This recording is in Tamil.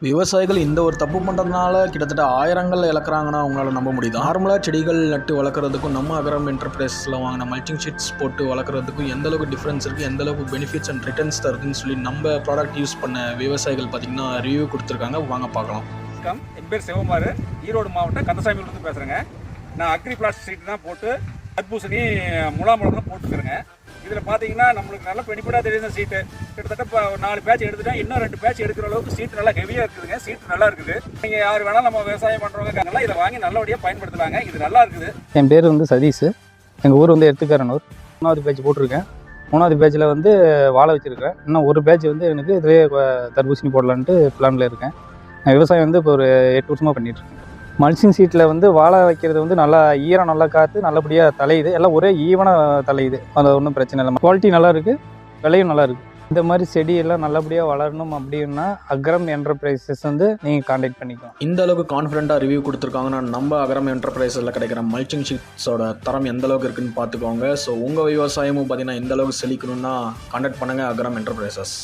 விவசாயிகள் இந்த ஒரு தப்பு பண்ணுறதுனால கிட்டத்தட்ட ஆயிரங்கள் இழக்கிறாங்கன்னா அவங்களால நம்ப முடியுது. நார்மலாக செடிகள் நட்டு வளர்க்குறதுக்கும் நம்ம அகரம் என்டர்பிரைஸில் வாங்கின மல்ச்சிங் ஷீட்ஸ் போட்டு வளர்க்குறதுக்கும் எந்த அளவுக்கு டிஃப்ரென்ஸ் இருக்குது, எந்த அளவுக்கு பெனிஃபிட்ஸ் அண்ட் ரிட்டர்ன்ஸ் தருதுன்னு சொல்லி நம்ம ப்ராடக்ட் யூஸ் பண்ண விவசாயிகள் பார்த்திங்கன்னா ரிவ்யூ கொடுத்துருக்காங்க. வாங்க பார்க்கலாம். என் பேர் சிவகுமார், ஈரோடு மாவட்டம் கந்தசாமியிலிருந்து பேசுகிறேங்க. நான் அக்ரி பிளாஸ்டிக் ஷீட் தான் போட்டு தர்பூசணி முலாம்பழம் தான் போட்டுருக்குறேங்க. இதில் பார்த்தீங்கன்னா நம்மளுக்கு நல்ல பெனிஃபிட்டாக தெரியுது. சீட்டு கிட்டத்தட்ட இப்போ 4 பேட்ச் எடுத்துட்டேன், இன்னும் 2 பேட்ச் எடுக்கிற அளவுக்கு சீட்டு நல்லா ஹெவியாக இருக்குதுங்க. சீட்டு நல்லா இருக்குது. நீங்கள் யார் வேணாலும் நம்ம விவசாயம் பண்ணுறவங்க இதை வாங்கி நல்லபடியாக பயன்படுத்தலாங்க. இது நல்லா இருக்குது. என் பேர் சதீஷ். எங்கள் ஊர் எர்த்துக்காரனூர். 3வது பேட்ச் போட்டிருக்கேன். 3வது பேட்சில் வாழை வச்சுருக்கேன். இன்னும் ஒரு பேட்ச் எனக்கு இதுவே தர்பூசணி போடலான்ட்டு பிளானில் இருக்கேன். நான் விவசாயம் இப்போ ஒரு 8 வருஷமாக பண்ணிகிட்ருக்கேன். மல்ச்சிங் ஷீட்டில் வாழை வைக்கிறது நல்லா ஈரம் நல்லா காற்று நல்லபடியாக தலையுது. எல்லாம் ஒரே ஈவனாக தலையுது. அது ஒன்றும் பிரச்சனை இல்லை. குவாலிட்டி நல்லா இருக்குது, விலையும் நல்லா இருக்குது. இந்த மாதிரி செடியெல்லாம் நல்லபடியாக வளரணும் அப்படின்னா அக்ரம் என்டர்பிரைசஸ் நீங்கள் கான்டாக்ட் பண்ணிக்கலாம். இந்த அளவுக்கு கான்ஃபிடென்ட்டாக ரிவ்யூ கொடுத்துருக்காங்கன்னா நம்ம அகரம் என்டர்பிரைஸில் கிடைக்கிற மல்ச்சிங் ஷீட்ஸோட தரம் எந்த அளவுக்கு இருக்குன்னு பார்த்துக்கோங்க. ஸோ உங்கள் விவசாயமும் பார்த்தீங்கன்னா எந்த அளவுக்கு செழிக்கணும்னா கான்டாக்ட் பண்ணுங்கள் அகரம் என்டர்பிரைசஸ்.